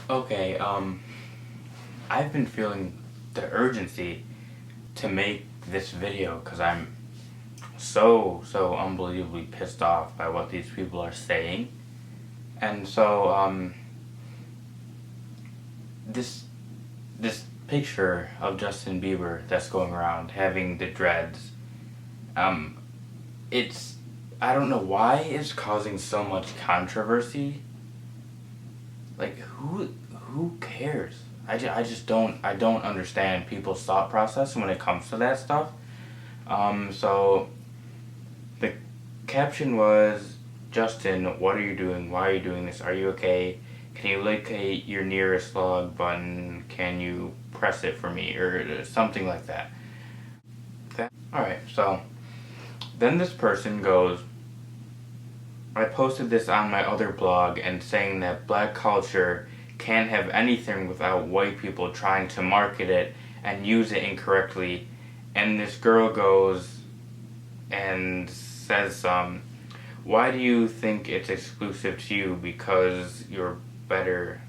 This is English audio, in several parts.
Okay, I've been feeling the urgency to make this video because I'm so unbelievably pissed off by what these people are saying. And so, this this picture of Justin Bieber that's going around having the dreads, um, it's I don't know why it's causing so much controversy. Like who cares? I just don't understand people's thought process when it comes to that stuff. So the caption was, Justin, what are you doing? Why are you doing this? Are you okay? Can you locate your nearest log button? Can you press it for me? Or something like that. Alright, so then this person goes, I posted this on my other blog and saying that black culture can't have anything without white people trying to market it and use it incorrectly. And this girl goes and says, why do you think it's exclusive to you? Because you're better,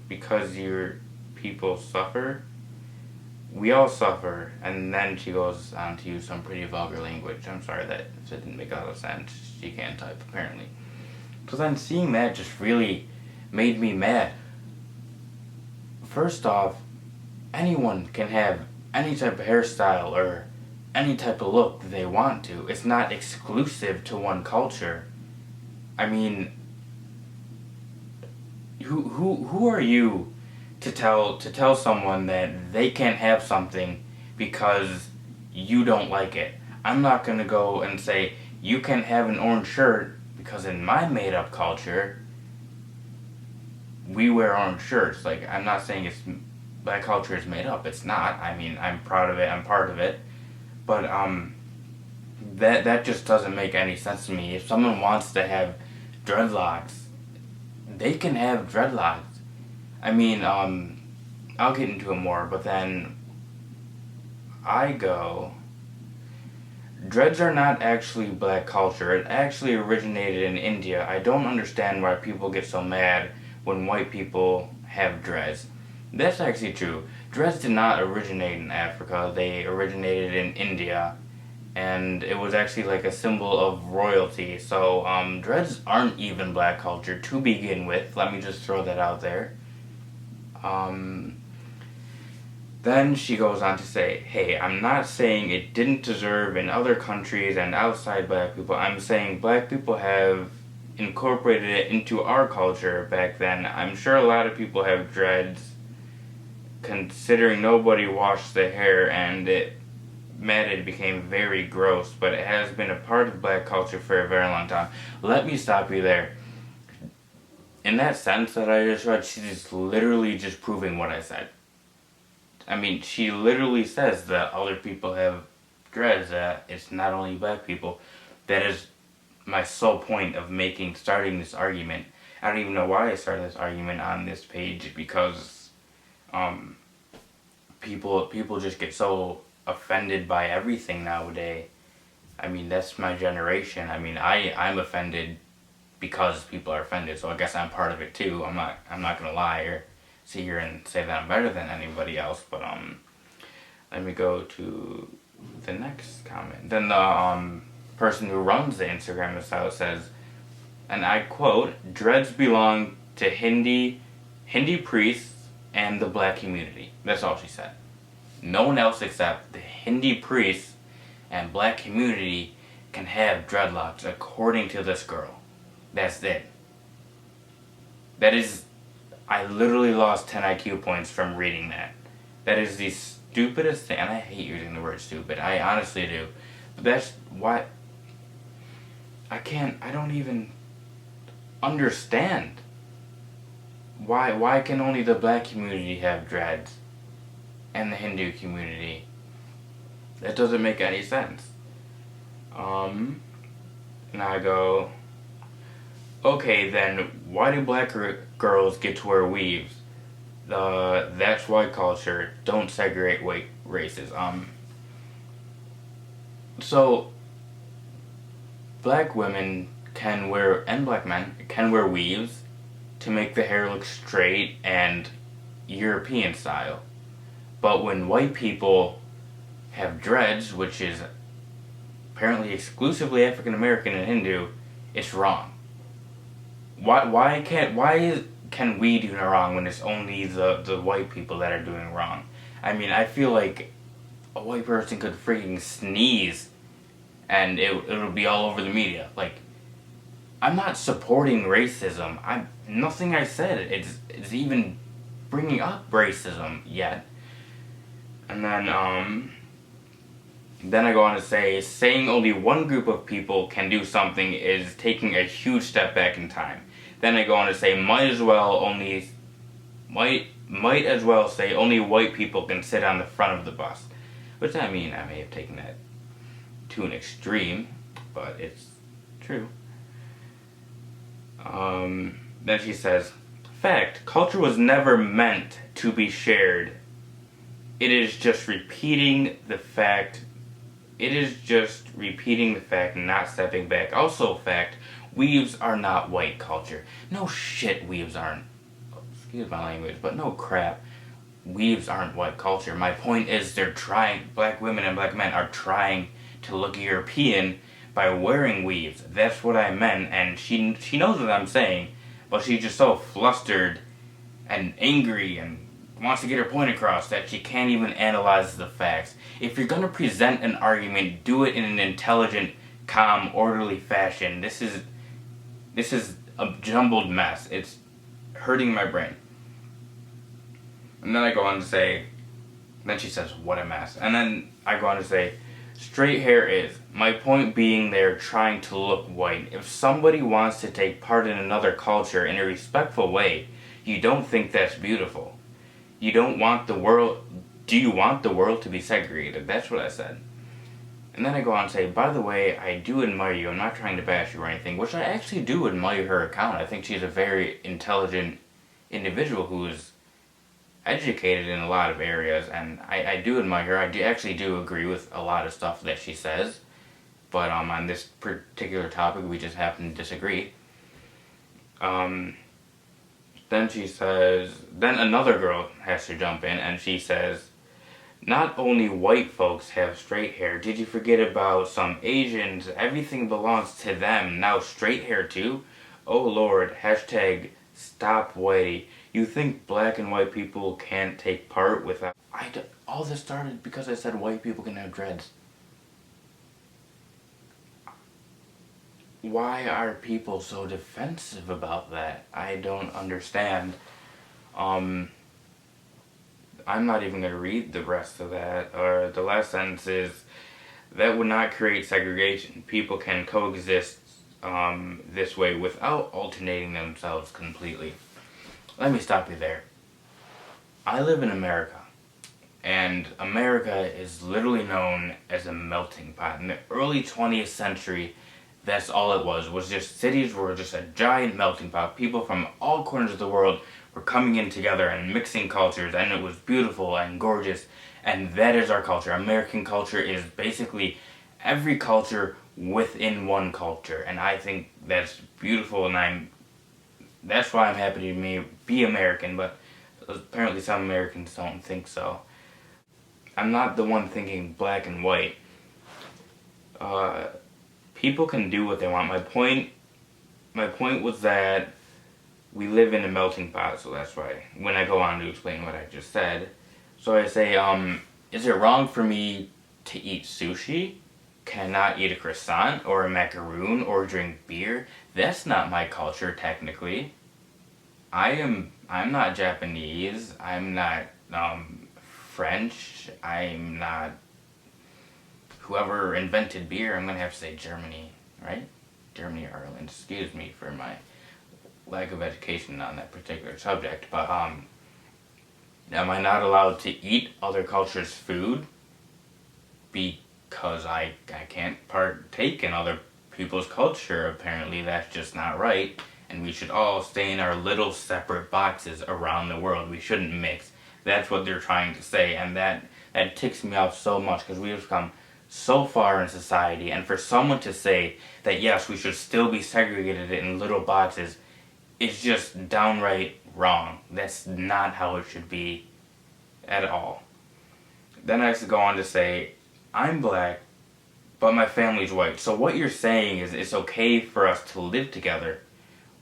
because your people suffer? We all suffer. And then she goes on to use some pretty vulgar language. I'm sorry that if it didn't make a lot of sense. She can't type, apparently. So then seeing that just really made me mad. First off, anyone can have any type of hairstyle or any type of look they want to. It's not exclusive to one culture. I mean, who are you to tell someone that they can't have something because you don't like it? I'm not gonna go and say you can have an orange shirt because in my made up culture we wear orange shirts. Like, I'm not saying it's black culture is made up. It's not. I mean, I'm proud of it. I'm part of it. But that just doesn't make any sense to me. If someone wants to have dreadlocks, they can have dreadlocks. I mean, I'll get into it more, but then I go, dreads are not actually black culture. It actually originated in India. I don't understand why people get so mad when white people have dreads. That's actually true. Dreads did not originate in Africa. They originated in India, and it was actually like a symbol of royalty. So, dreads aren't even black culture to begin with. Let me just throw that out there. Um, then she goes on to say, hey, I'm not saying it didn't deserve in other countries and outside black people. I'm saying black people have incorporated it into our culture back then. I'm sure a lot of people have dreads, considering nobody washed the hair and it matted, became very gross, but it has been a part of black culture for a very long time. Let me stop you there. In that sentence that I just read, she's literally just proving what I said. I mean, she literally says that other people have dreads, that it's not only black people. That is my sole point of starting this argument. I don't even know why I started this argument on this page, because people just get so offended by everything nowadays. I mean, that's my generation. I mean, I'm offended because people are offended, so I guess I'm part of it too. I'm not gonna lie or sit here and say that I'm better than anybody else, but let me go to the next comment. Then the person who runs the Instagram account says, and I quote, dreads belong to Hindi priests and the black community. That's all she said. No one else except the Hindi priests and black community can have dreadlocks, according to this girl. That's it. That is, I literally lost 10 IQ points from reading that. That is the stupidest thing, and I hate using the word stupid. I honestly do. But that's why I don't even understand. Why can only the black community have dreads and the Hindu community? That doesn't make any sense. And I go, okay, then why do black girls get to wear weaves? That's white culture. Don't segregate races. So black women can wear, and black men can wear weaves, to make the hair look straight and European style. But when white people have dreads, which is apparently exclusively African American and Hindu, it's wrong. Can we do no wrong when it's only the white people that are doing wrong? I mean, I feel like a white person could freaking sneeze and it'll be all over the media. Like, I'm not supporting racism. Nothing I said is even bringing up racism yet. And then I go on to say, saying only one group of people can do something is taking a huge step back in time. Then I go on to say, might as well say only white people can sit on the front of the bus. Which, I mean, I may have taken that to an extreme, but it's true. Then she says, fact, culture was never meant to be shared. It is just repeating the fact, not stepping back. Also fact, weaves are not white culture. No shit, weaves aren't. Excuse my language, but no crap. Weaves aren't white culture. My point is black women and black men are trying to look European by wearing weaves. That's what I meant, and she knows what I'm saying, but she's just so flustered and angry and wants to get her point across that she can't even analyze the facts. If you're gonna present an argument, do it in an intelligent, calm, orderly fashion. This is a jumbled mess. It's hurting my brain. And then I go on to say, then she says, what a mess. And then I go on to say, straight hair is. My point being they're trying to look white. If somebody wants to take part in another culture in a respectful way, you don't think that's beautiful. You don't want the world... Do you want the world to be segregated? That's what I said. And then I go on to say, by the way, I do admire you. I'm not trying to bash you or anything, which I actually do admire her account. I think she's a very intelligent individual who is educated in a lot of areas, and I do admire her. I actually do agree with a lot of stuff that she says, but on this particular topic we just happen to disagree. Then she says, then another girl has to jump in, and she says, not only white folks have straight hair, did you forget about some Asians? Everything belongs to them. Now straight hair too? Oh Lord, hashtag stop whitey. You think black and white people can't take part without... all this started because I said white people can have dreads. Why are people so defensive about that? I don't understand. I'm not even going to read the rest of that. Or the last sentence is, that would not create segregation. People can coexist this way without alternating themselves completely. Let me stop you there. I live in America, and America is literally known as a melting pot. In the early 20th century, that's all it was just cities were just a giant melting pot. People from all corners of the world were coming in together and mixing cultures, and it was beautiful and gorgeous, and that is our culture. American culture is basically every culture within one culture, and I think that's beautiful, and that's why I'm happy to be American, but apparently some Americans don't think so. I'm not the one thinking black and white. People can do what they want. My point was that we live in a melting pot, so that's why when I go on to explain what I just said. So I say, is it wrong for me to eat sushi? Can I not eat a croissant or a macaroon or drink beer? That's not my culture, technically. I'm not Japanese. I'm not French. I'm not whoever invented beer. I'm gonna have to say Germany, right? Germany or Ireland. Excuse me for my lack of education on that particular subject. But am I not allowed to eat other cultures' food because I can't partake in other people's culture? Apparently that's just not right, and we should all stay in our little separate boxes around the world. We shouldn't mix. That's what they're trying to say, and that ticks me off so much, because we have come so far in society, and for someone to say that yes, we should still be segregated in little boxes is just downright wrong. That's not how it should be at all. Then I go on to say, I'm black, but my family's white. So what you're saying is it's okay for us to live together,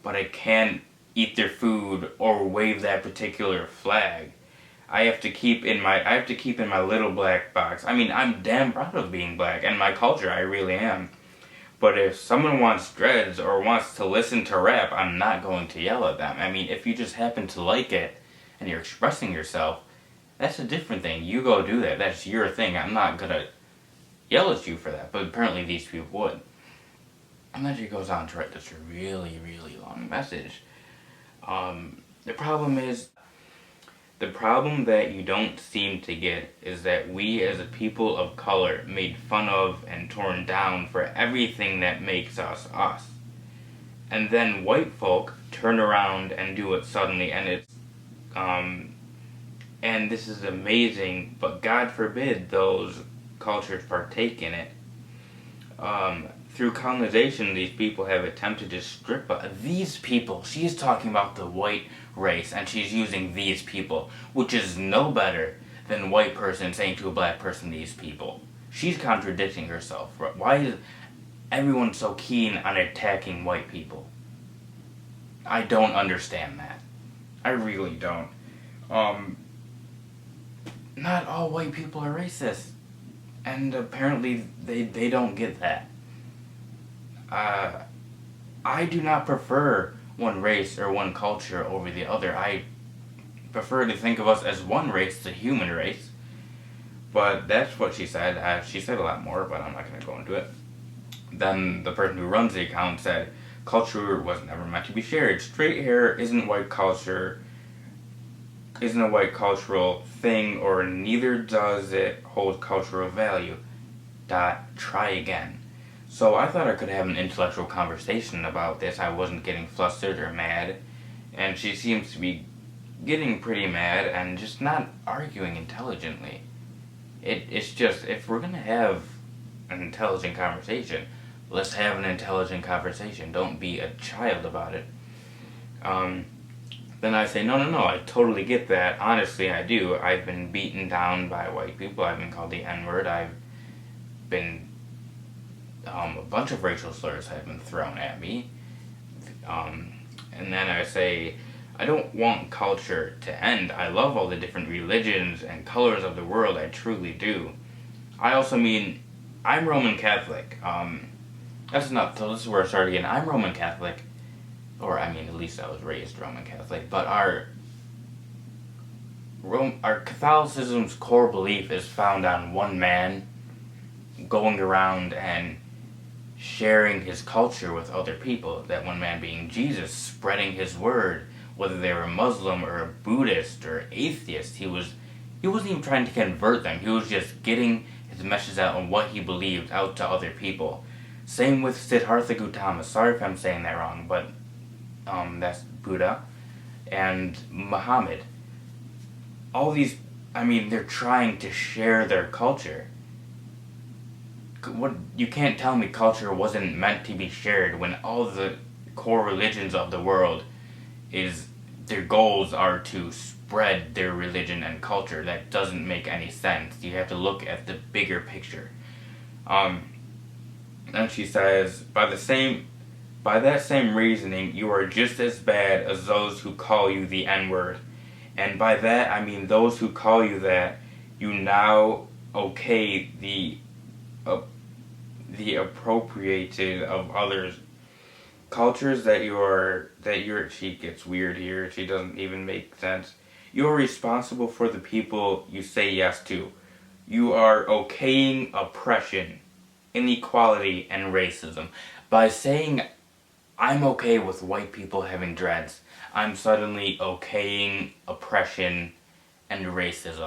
but I can't eat their food or wave that particular flag. I have to keep in my little black box. I mean, I'm damn proud of being black and my culture, I really am. But if someone wants dreads or wants to listen to rap, I'm not going to yell at them. I mean, if you just happen to like it and you're expressing yourself, that's a different thing. You go do that. That's your thing. I'm not gonna yell at you for that. But apparently these people would. And then she goes on to write this really, really long message. The problem that you don't seem to get is that we as a people of color made fun of and torn down for everything that makes us us. And then white folk turn around and do it suddenly, and it's and this is amazing, but God forbid those cultures partake in it. Through colonization, these people have attempted to strip these people. She's talking about the white race, and she's using these people, which is no better than white person saying to a black person, these people. She's contradicting herself. Why is everyone so keen on attacking white people? I don't understand that. I really don't. Not all white people are racist, and apparently they don't get that. I do not prefer one race or one culture over the other. I prefer to think of us as one race, the human race. But that's what she said. She said a lot more, but I'm not going to go into it. Then the person who runs the account said, culture was never meant to be shared. Straight hair isn't white culture, isn't a white cultural thing, or neither does it hold cultural value. Try again. So I thought I could have an intellectual conversation about this. I wasn't getting flustered or mad, and she seems to be getting pretty mad and just not arguing intelligently. It's just, if we're gonna have an intelligent conversation, let's have an intelligent conversation. Don't be a child about it. Then I say, no, I totally get that. Honestly, I do. I've been beaten down by white people. I've been called the N-word. I've been, a bunch of racial slurs have been thrown at me. And then I say, I don't want culture to end. I love all the different religions and colors of the world. I truly do. I also mean, I'm Roman Catholic. That's enough. So this is where I start again. I'm Roman Catholic. Or, I mean, at least I was raised Roman Catholic. But our Catholicism's core belief is found on one man going around and sharing his culture with other people. That one man being Jesus, spreading his word, whether they were Muslim or a Buddhist or atheist. He wasn't even trying to convert them. He was just getting his message out on what he believed out to other people. Same with Siddhartha Gautama. Sorry if I'm saying that wrong, but that's Buddha and Muhammad. All these, I mean, they're trying to share their culture. What, you can't tell me culture wasn't meant to be shared when all the core religions of the world their goals are to spread their religion and culture. That doesn't make any sense. You have to look at the bigger picture. And she says, by that same reasoning, you are just as bad as those who call you the N-word. And by that, I mean those who call you that, you now okay the appropriated of others. Cultures she gets weird here, she doesn't even make sense. You are responsible for the people you say yes to. You are okaying oppression, inequality, and racism. By saying, I'm okay with white people having dreads, I'm suddenly okaying oppression and racism.